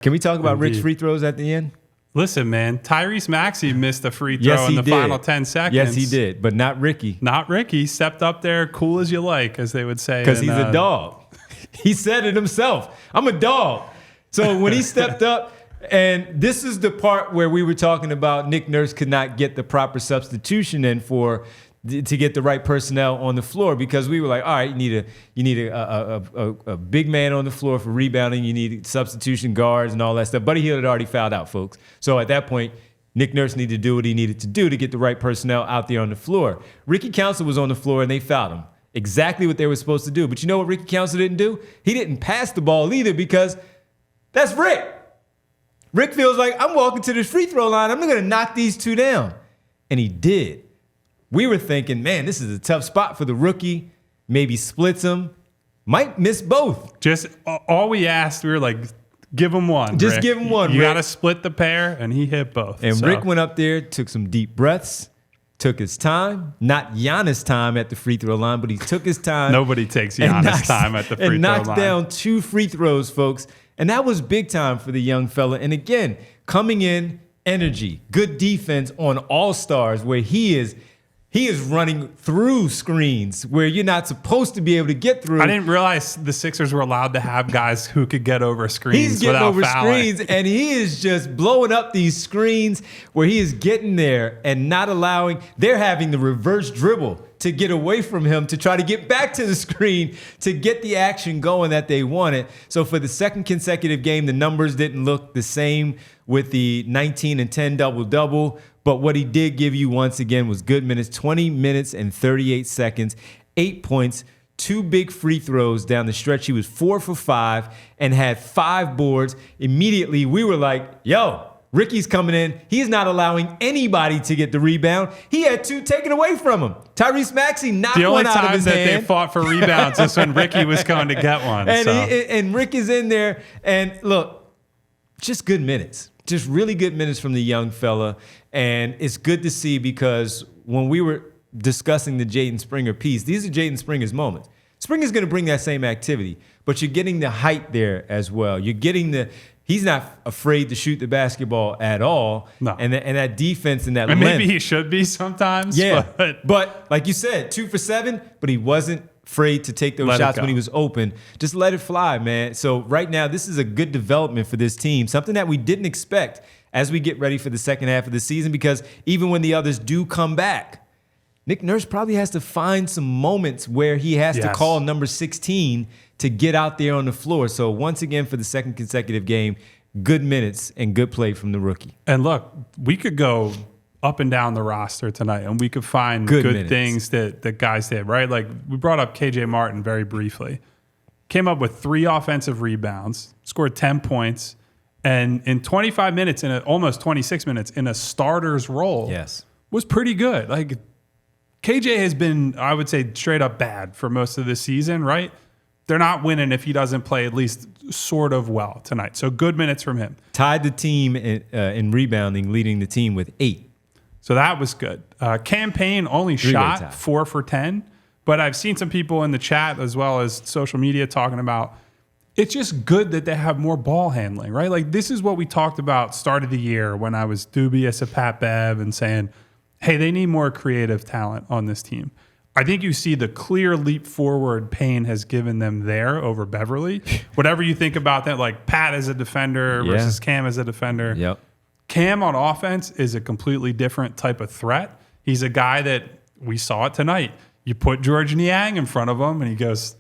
Can we talk about Rick's free throws at the end? Listen, man, Tyrese Maxey missed a free throw in the final 10 seconds. Yes, he did, but not Ricky. Not Ricky. Stepped up there, cool as you like, as they would say. Because he's a dog. He said it himself. I'm a dog. So when he stepped up, and this is the part where we were talking about Nick Nurse could not get the proper substitution in to get the right personnel on the floor, because we were like, all right, you need a big man on the floor for rebounding. You need substitution guards and all that stuff. Buddy Hield had already fouled out, folks. So at that point, Nick Nurse needed to do what he needed to do to get the right personnel out there on the floor. Ricky Council was on the floor, and they fouled him. Exactly what they were supposed to do. But you know what Ricky Council didn't do? He didn't pass the ball either, because that's Rick. Rick feels like, I'm walking to this free throw line. I'm going to knock these two down. And he did. We were thinking, man, this is a tough spot for the rookie. Maybe splits him. Might miss both. Just all we asked, we were like, give him one. Just Rick. give him one, You Rick. got to split the pair, and he hit both. And Rick went up there, took some deep breaths, took his time. Not Giannis time at the free throw line, but he took his time. Nobody takes Giannis time at the free throw line. And knocked down 2 free throws, folks. And that was big time for the young fella. And again, coming in, energy, good defense on all-stars, where he is running through screens where you're not supposed to be able to get through. I didn't realize the Sixers were allowed to have guys who could get over screens. He's getting over fouling. screens, and he is just blowing up these screens where he is getting there and not allowing. They're having the reverse dribble to get away from him, to try to get back to the screen, to get the action going that they wanted. So for the second consecutive game, the numbers didn't look the same with the 19 and 10 double-double. But what he did give you once again was good minutes, 20 minutes and 38 seconds, 8 points, 2 big free throws down the stretch. He was 4 for 5 and had 5 boards. Immediately, we were like, yo, Ricky's coming in. He's not allowing anybody to get the rebound. He had 2 taken away from him. Tyrese Maxey knocked one out of his hand. The only time that they fought for rebounds is when Ricky was going to get one. And Rick is in there. And look, just good minutes. Just really good minutes from the young fella. And it's good to see, because when we were discussing the Jaden Springer piece, these are Jaden Springer's moments. Springer's going to bring that same activity, but you're getting the height there as well. You're getting he's not afraid to shoot the basketball at all. No. And that defense and that and length. maybe he should be sometimes. Yeah. But like you said, 2 for 7, but he wasn't afraid to take those shots when he was open. Just let it fly, man. So right now, this is a good development for this team, something that we didn't expect as we get ready for the second half of the season, because even when the others do come back, Nick Nurse probably has to find some moments where he has to call number 16 to get out there on the floor. So once again, for the second consecutive game, good minutes and good play from the rookie. And look, we could go up and down the roster tonight, and we could find good things that guys did, right? Like, we brought up KJ Martin very briefly. Came up with 3 offensive rebounds, scored 10 points, and in 25 minutes, almost 26 minutes, in a starter's role, was pretty good. Like, KJ has been, I would say, straight up bad for most of this season, right? They're not winning if he doesn't play at least sort of well tonight. So good minutes from him. Tied the team in rebounding, leading the team with 8. So that was good. Payne only shot 4 for 10, but I've seen some people in the chat as well as social media talking about it's just good that they have more ball handling, right? Like, this is what we talked about start of the year when I was dubious of Pat Bev and saying, hey, they need more creative talent on this team. I think you see the clear leap forward Payne has given them there over Beverly. Whatever you think about that, like Pat as a defender versus Cam as a defender. Yep. Cam on offense is a completely different type of threat. He's a guy that we saw it tonight. You put George Niang in front of him, and he goes,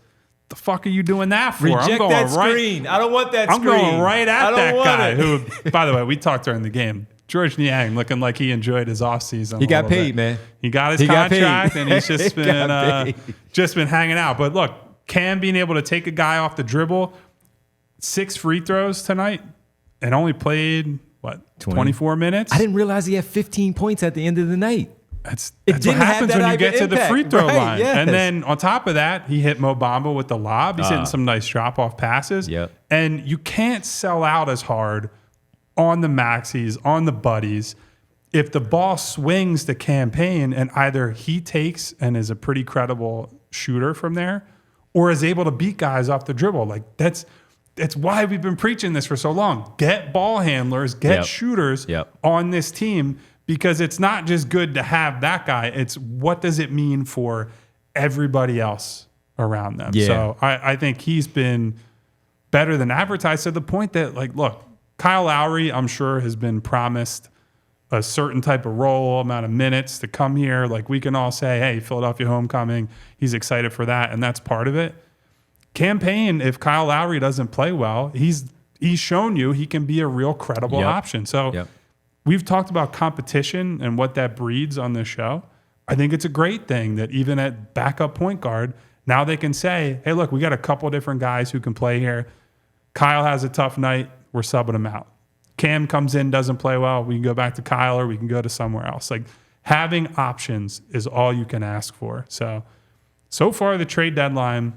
the fuck are you doing that for? Reject that screen. I don't want that screen. I'm going right at that guy who, by the way, we talked during the game. George Niang looking like he enjoyed his offseason. He got paid, man. He got his contract, and he's just been hanging out. But look, Cam being able to take a guy off the dribble, 6 free throws tonight, and only played, 24 minutes? I didn't realize he had 15 points at the end of the night. That's what happens when you get to the free throw line. Yes. And then on top of that, he hit Mo Bamba with the lob. He's hitting some nice drop-off passes. Yep. And you can't sell out as hard on the Maxies, on the buddies, if the ball swings to Payne and either he takes and is a pretty credible shooter from there, or is able to beat guys off the dribble. Like, it's why we've been preaching this for so long. Get ball handlers, get shooters on this team, because it's not just good to have that guy. It's what does it mean for everybody else around them. Yeah. So I think he's been better than advertised, to the point that, like, look, Kyle Lowry, I'm sure, has been promised a certain type of role, amount of minutes to come here. Like, we can all say, hey, Philadelphia homecoming, he's excited for that, and that's part of it. Payne, if Kyle Lowry doesn't play well, he's shown you he can be a real credible option. So we've talked about competition and what that breeds on this show. I think it's a great thing that even at backup point guard, now they can say, hey, look, we got a couple different guys who can play here. Kyle has a tough night, we're subbing him out. Cam comes in, doesn't play well, we can go back to Kyle, or we can go to somewhere else. Like, having options is all you can ask for. So far the trade deadline,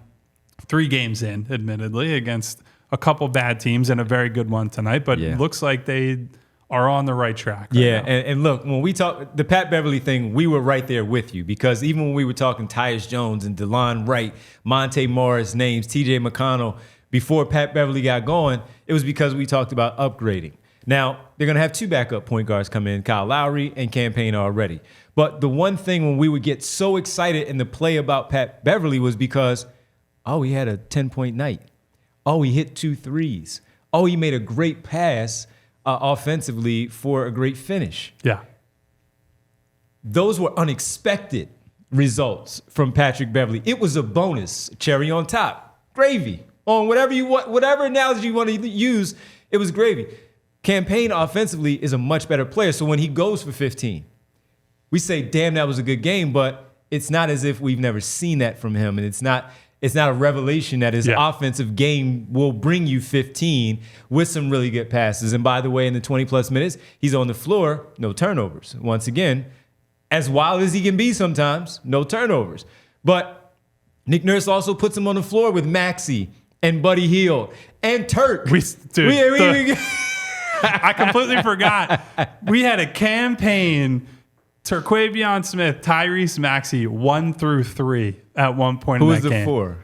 3 games in, admittedly, against a couple bad teams and a very good one tonight, but it looks like they are on the right track. And look, when we talk the Pat Beverly thing, we were right there with you, because even when we were talking Tyus Jones and DeLon Wright, Monte Morris names, TJ McConnell, before Pat Beverly got going, it was because we talked about upgrading. Now, they're going to have 2 backup point guards come in, Kyle Lowry and Payne already. But the one thing when we would get so excited in the play about Pat Beverly was because, oh, he had a 10-point night. Oh, he hit 2 threes. Oh, he made a great pass offensively for a great finish. Yeah. Those were unexpected results from Patrick Beverly. It was a bonus, cherry on top, gravy on whatever analogy you want to use. It was gravy. Payne offensively is a much better player. So when he goes for 15, we say, damn, that was a good game, but it's not as if we've never seen that from him. And it's not a revelation that his offensive game will bring you 15 with some really good passes. And by the way, in the 20-plus minutes, he's on the floor, no turnovers. Once again, as wild as he can be sometimes, no turnovers. But Nick Nurse also puts him on the floor with Maxey and Buddy Hield and Turk. I completely forgot. We had a Payne, Terquavion Smith, Tyrese Maxey, 1 through 3 at one point in that game. Who was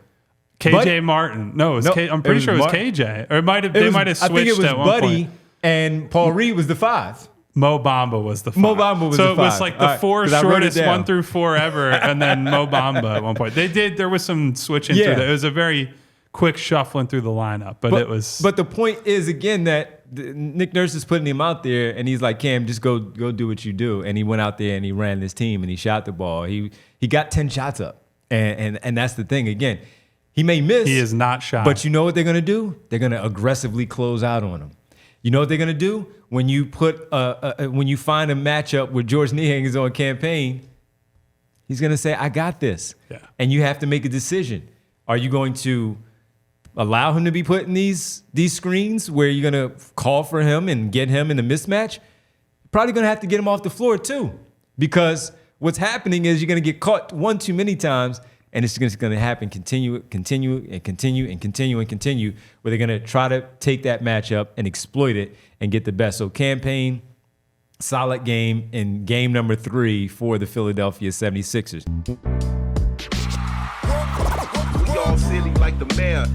the 4? KJ Martin. No, I'm pretty sure it was KJ. Or they might have switched. I think it was at one Buddy point. And Paul Reed was the 5. Mo Bamba was the 5. Mo Bamba was the 5. So it was like the 4 shortest 1 through 4 ever, and then Mo Bamba at one point. There was some switching through that. It was a very quick shuffling through the lineup, but it was. But the point is, again, that Nick Nurse is putting him out there, and he's like, Cam, just go do what you do. And he went out there and he ran this team and he shot the ball. He got 10 shots up, and that's the thing. Again, he may miss. He is not shy. But you know what they're gonna do? They're gonna aggressively close out on him. You know what they're gonna do when you when you find a matchup where George Niang is on Payne? He's gonna say, I got this. Yeah. And you have to make a decision. Are you going to allow him to be put in these screens where you're going to call for him and get him in a mismatch? You're probably going to have to get him off the floor too, because what's happening is you're going to get caught one too many times, and it's just going to happen continue, where they're going to try to take that matchup and exploit it and get the best. So Payne, solid game in game number 3 for the Philadelphia 76ers. We all silly like the mayor.